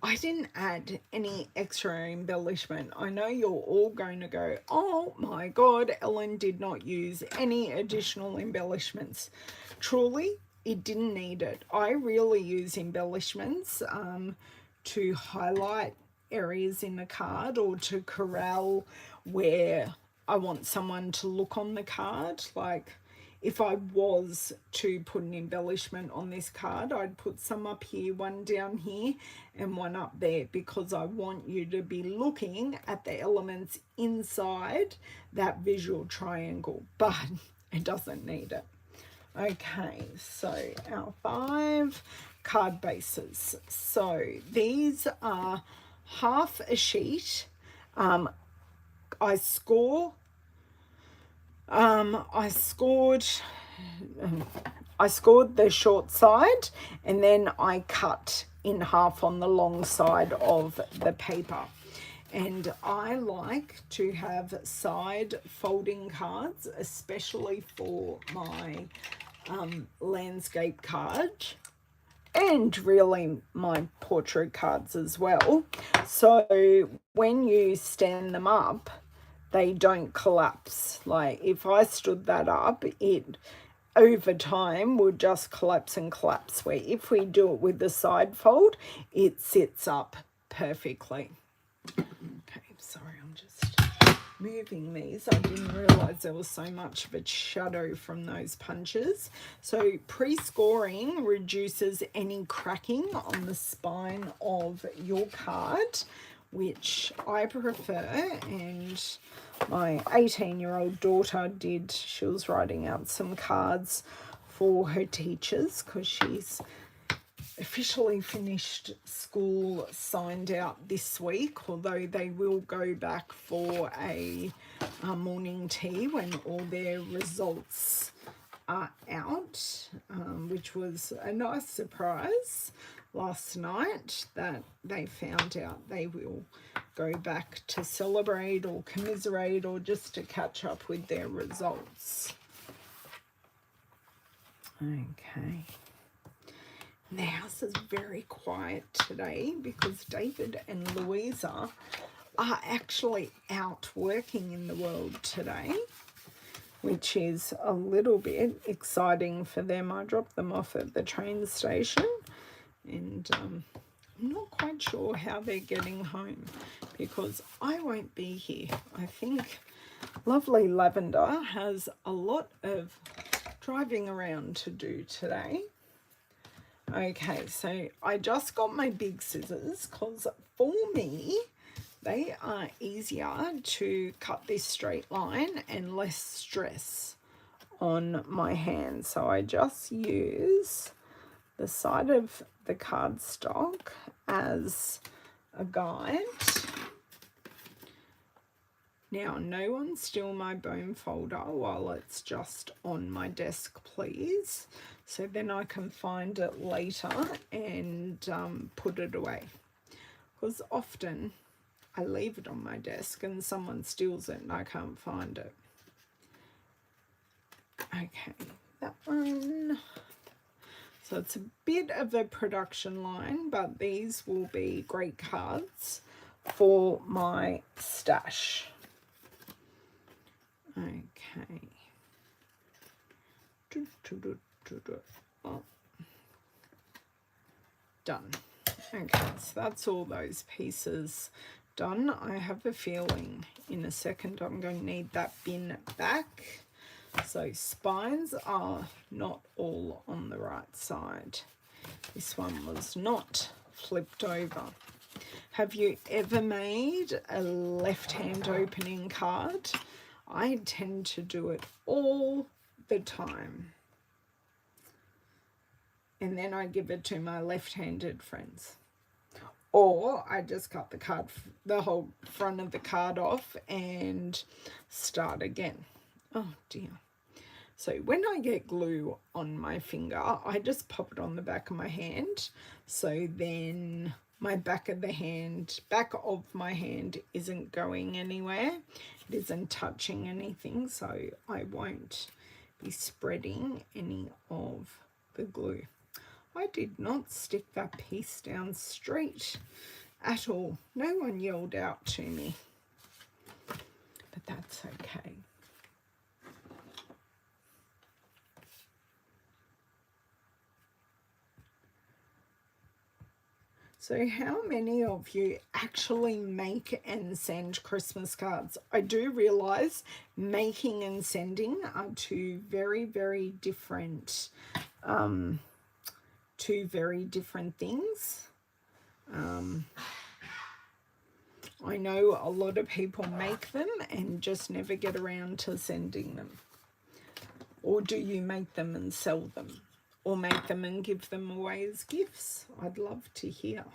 Speaker 1: I didn't add any extra embellishment. I know you're all going to go, oh my God, Ellen did not use any additional embellishments. Truly, it didn't need it. I really use embellishments to highlight areas in the card or to corral where I want someone to look on the card. Like if I was to put an embellishment on this card, I'd put some up here, one down here and one up there, because I want you to be looking at the elements inside that visual triangle, but it doesn't need it. Okay, so our 5 card bases. So these are half a sheet. I scored the short side, and then I cut in half on the long side of the paper. And I like to have side folding cards, especially for my landscape card, and really my portrait cards as well. So when you stand them up, they don't collapse. Like if I stood that up, it over time would just collapse and collapse, where if we do it with the side fold, it sits up perfectly. Okay, sorry, I'm just moving these. I didn't realize there was so much of a shadow from those punches. So pre-scoring reduces any cracking on the spine of your card, which I prefer, and my 18-year-old daughter did. She was writing out some cards for her teachers because she's officially finished school, signed out this week, although they will go back for a morning tea when all their results are out, which was a nice surprise last night that they found out they will go back to celebrate or commiserate or just to catch up with their results. Okay. The house is very quiet today because David and Louisa are actually out working in the world today, which is a little bit exciting for them. I dropped them off at the train station, and I'm not quite sure how they're getting home because I won't be here. I think lovely Lavender has a lot of driving around to do today. Okay, so I just got my big scissors because for me, they are easier to cut this straight line and less stress on my hand. So I just use the side of the cardstock as a guide. Now, no one steal my bone folder while it's just on my desk, please. So then I can find it later and put it away. Because often I leave it on my desk and someone steals it and I can't find it. Okay, that one. So it's a bit of a production line, but these will be great cards for my stash. Okay. Well, done. Okay, so that's all those pieces done. I have a feeling in a second I'm going to need that bin back. So spines are not all on the right side. This one was not flipped over. Have you ever made a left-hand opening card? I tend to do it all the time. And then I give it to my left-handed friends. Or I just cut the whole front of the card off and start again. Oh dear. So when I get glue on my finger, I just pop it on the back of my hand. So then my back of my hand isn't going anywhere. It isn't touching anything, so I won't be spreading any of the glue. I did not stick that piece down straight at all. No one yelled out to me, but that's okay. So how many of you actually make and send Christmas cards? I do realise making and sending are two very different things. I know a lot of people make them and just never get around to sending them. Or do you make them and sell them? Or make them and give them away as gifts? I'd love to hear.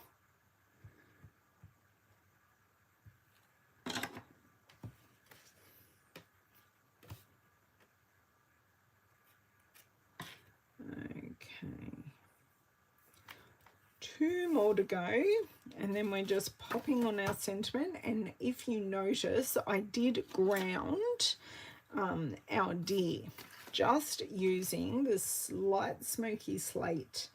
Speaker 1: Okay. 2 more to go, and then we're just popping on our sentiment. And if you notice, I did ground our deer just using this light smoky slate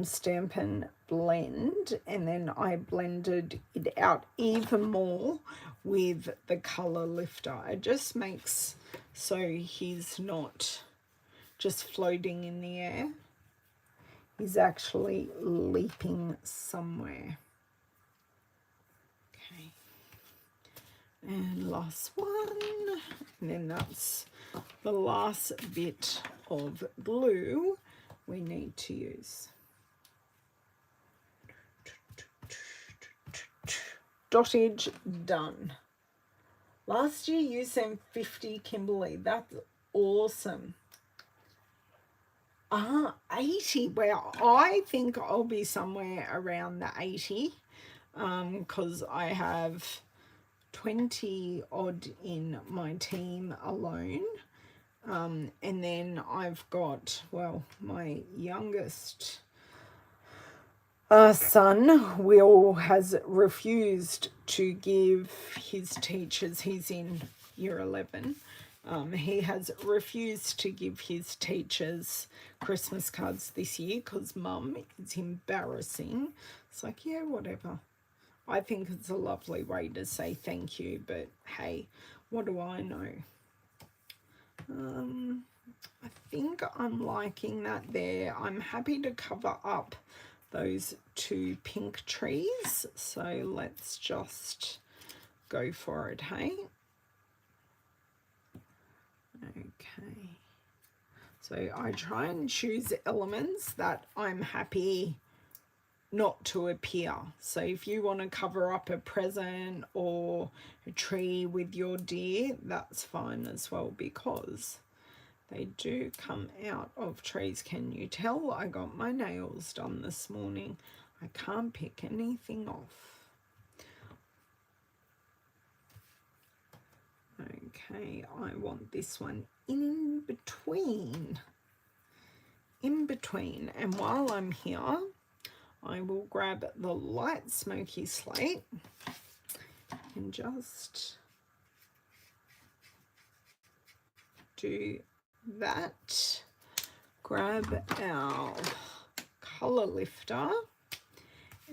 Speaker 1: Stampin blend, and then I blended it out even more with the color lifter. It just makes so he's not just floating in the air. He's actually leaping somewhere. Okay. And last one. And then that's the last bit of glue we need to use. Dottage done. Last year you sent 50, Kimberly. That's awesome. 80. Well, I think I'll be somewhere around the 80 because I have 20 odd in my team alone. And then I've got, well, my youngest son, Will, has refused to give his teachers, he's in year 11, he has refused to give his teachers Christmas cards this year because Mum, it's embarrassing. It's like, yeah, whatever. I think it's a lovely way to say thank you, but hey, what do I know? I think I'm liking that there. I'm happy to cover up those 2 pink trees, so let's just go for it, hey? Okay, so I try and choose elements that I'm happy not to appear. So if you want to cover up a present or a tree with your deer, that's fine as well, because they do come out of trees. Can you tell? I got my nails done this morning. I can't pick anything off. Okay, I want this one in between. And while I'm here, I will grab the light smoky slate and just do that. Grab our color lifter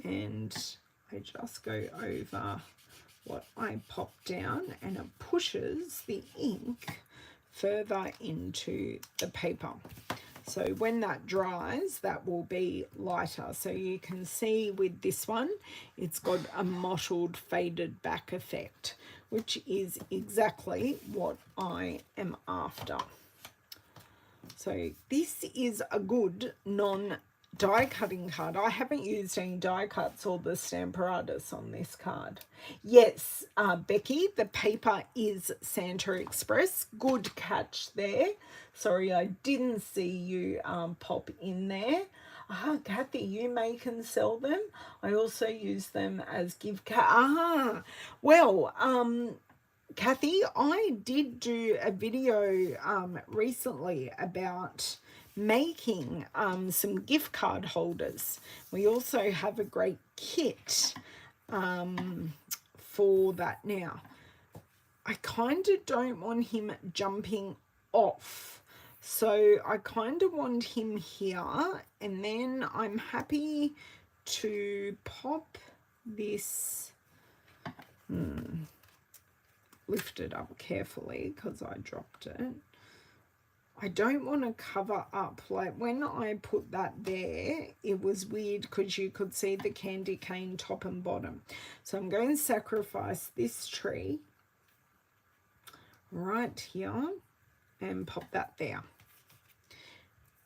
Speaker 1: and I just go over what I pop down, and it pushes the ink further into the paper. So when that dries, that will be lighter. So you can see with this one, it's got a mottled, faded back effect, which is exactly what I am after. So this is a good die cutting card. I haven't used any die cuts or the Stamparatus on this card. Yes, Becky, the paper is Santa Express. Good catch there. Sorry, I didn't see you pop in there. Kathy, you make and sell them. I also use them as gift cards. Well, Kathy, I did do a video recently about making some gift card holders. We also have a great kit for that. Now, I kind of don't want him jumping off. So I kind of want him here, and then I'm happy to pop this, lift it up carefully because I dropped it. I don't want to cover up. Like when I put that there, it was weird because you could see the candy cane top and bottom. So I'm going to sacrifice this tree right here and pop that there.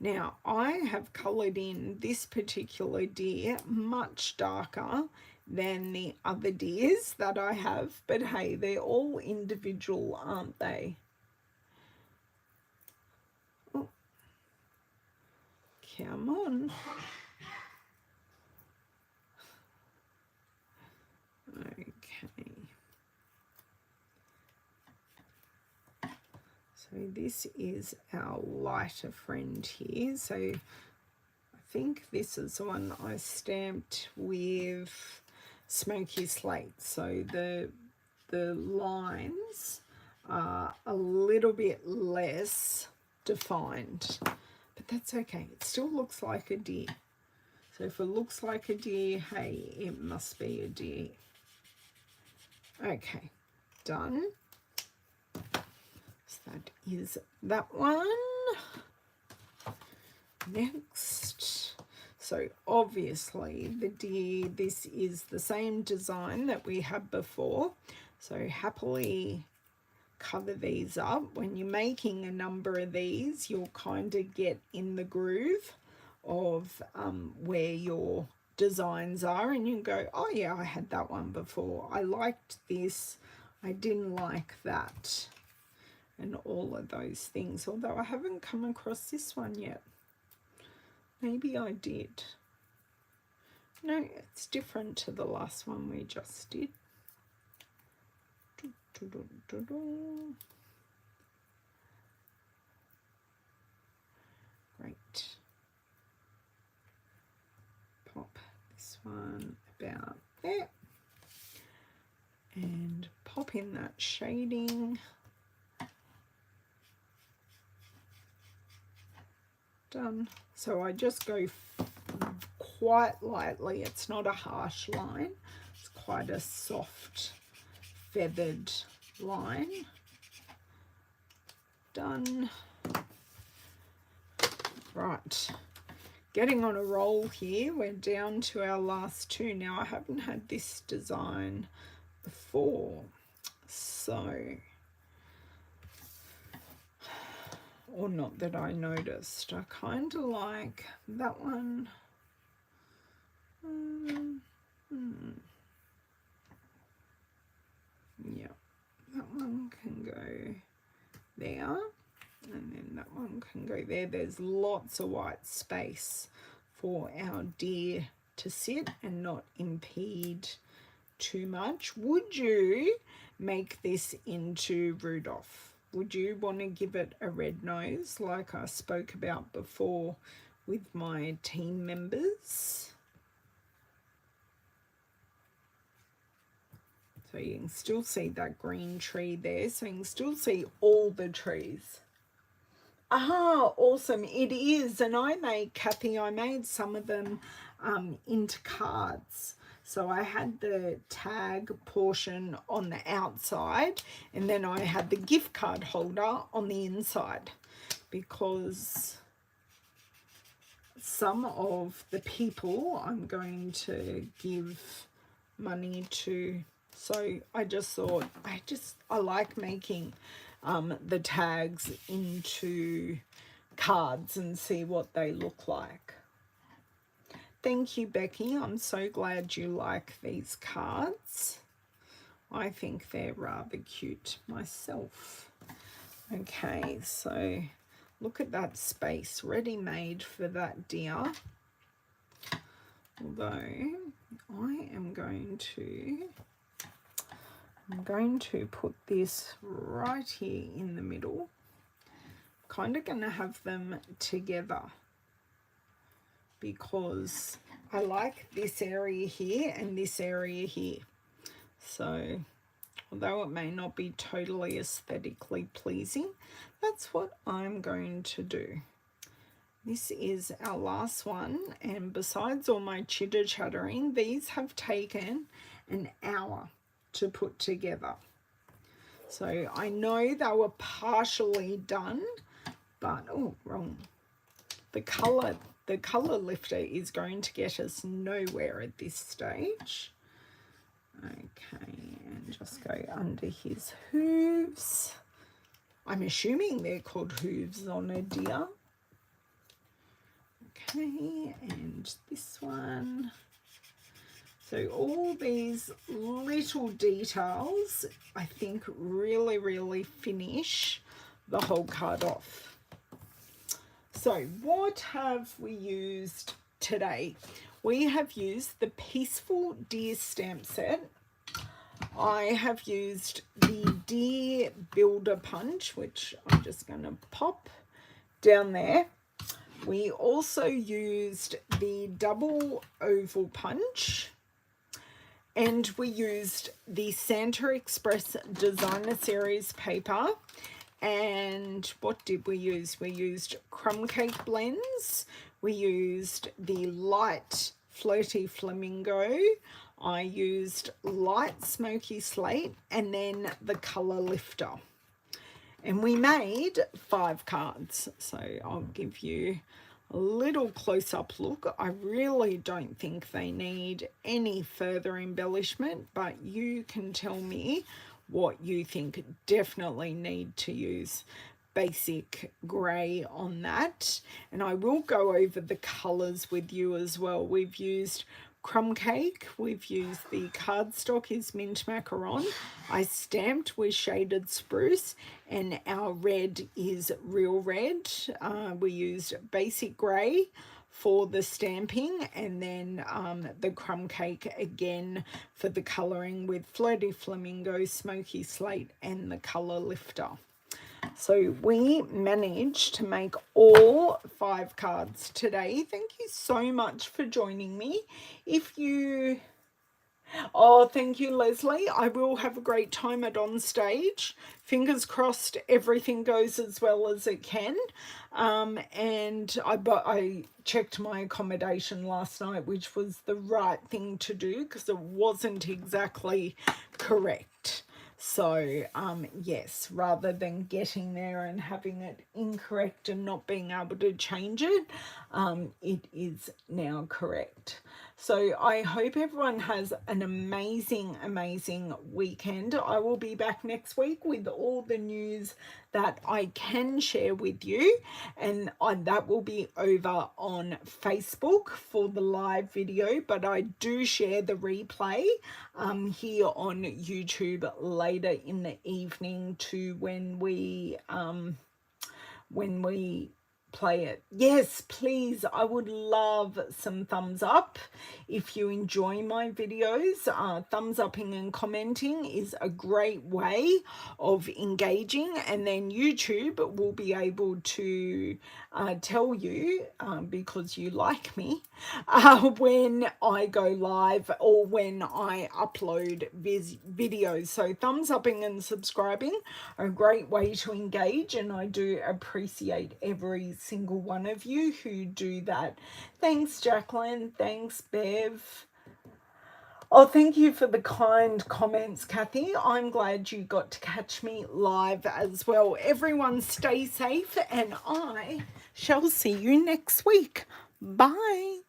Speaker 1: Now I have coloured in this particular deer much darker than the other deers that I have, but hey, they're all individual, aren't they? Oh, come on. Okay. So this is our lighter friend here. So I think this is the one I stamped with Smoky Slate. So the lines are a little bit less defined, but that's okay. It still looks like a deer. So if it looks like a deer, hey, it must be a deer. Okay, done. So that is that one. Next, so obviously the deer, this is the same design that we had before. So happily cover these up. When you're making a number of these, you'll kind of get in the groove of where your designs are, and you can go, oh yeah, I had that one before. I liked this. I didn't like that. And all of those things, although I haven't come across this one yet. Maybe I did. No, it's different to the last one we just did. Great. Pop this one about there. And pop in that shading. Done. So I just go quite lightly. It's not a harsh line. It's quite a soft feathered line. Done. Right. Getting on a roll here. We're down to our last two. Now I haven't had this design before. So, or not that I noticed. I kind of like that one. Yeah, that one can go there, and then that one can go there. There's lots of white space for our deer to sit and not impede too much. Would you make this into Rudolph? Would you want to give it a red nose like I spoke about before with my team members? So you can still see that green tree there. So you can still see all the trees. Ah, awesome. It is. And I made some of them into cards. So I had the tag portion on the outside, and then I had the gift card holder on the inside, because some of the people I'm going to give money to. So I just thought, I like making the tags into cards and see what they look like. Thank you, Becky. I'm so glad you like these cards. I think they're rather cute myself. Okay, so look at that space ready-made for that deer. Although I'm going to put this right here in the middle. Kind of going to have them together because I like this area here and this area here. So although it may not be totally aesthetically pleasing, that's what I'm going to do. This is our last one, and besides all my chitter chattering, these have taken an hour to put together. So I know they were partially done, but oh, wrong. The color lifter is going to get us nowhere at this stage. Okay, and just go under his hooves. I'm assuming they're called hooves on a deer. Okay, and this one. So all these little details, I think, really, really finish the whole card off. So what have we used today? We have used the Peaceful Deer stamp set. I have used the Deer Builder Punch, which I'm just going to pop down there. We also used the Double Oval Punch. And we used the Santa Express Designer Series paper. And what did we use? We used Crumb Cake Blends. We used the Light Flirty Flamingo. I used Light Smoky Slate and then the Color Lifter. And we made 5 cards. So I'll give you a little close-up look. I really don't think they need any further embellishment, but you can tell me what you think. Definitely need to use basic grey on that, and I will go over the colours with you as well. We've used Crumb Cake, we've used the cardstock is Mint Macaron, I stamped with Shaded Spruce, and our red is Real Red. We used basic grey for the stamping, and then the Crumb Cake again for the colouring with Flirty Flamingo, Smoky Slate and the Colour Lifter. So we managed to make all 5 cards today. Thank you so much for joining me. If you... Oh, thank you, Leslie. I will have a great time at On Stage. Fingers crossed everything goes as well as it can. And I checked my accommodation last night, which was the right thing to do because it wasn't exactly correct. So, yes, rather than getting there and having it incorrect and not being able to change it, it is now correct. So I hope everyone has an amazing, amazing weekend. I will be back next week with all the news that I can share with you, and that will be over on Facebook for the live video, but I do share the replay here on YouTube later in the evening to when we play it. Yes, please, I would love some thumbs up if you enjoy my videos. Thumbs upping and commenting is a great way of engaging, and then YouTube will be able to tell you, because you like me, when I go live or when I upload videos. So thumbs upping and subscribing are a great way to engage, and I do appreciate every single one of you who do that. Thanks, Jacqueline. Thanks, Bev. Oh, thank you for the kind comments, Kathy. I'm glad you got to catch me live as well. Everyone stay safe, and I shall see you next week.
Speaker 2: Bye.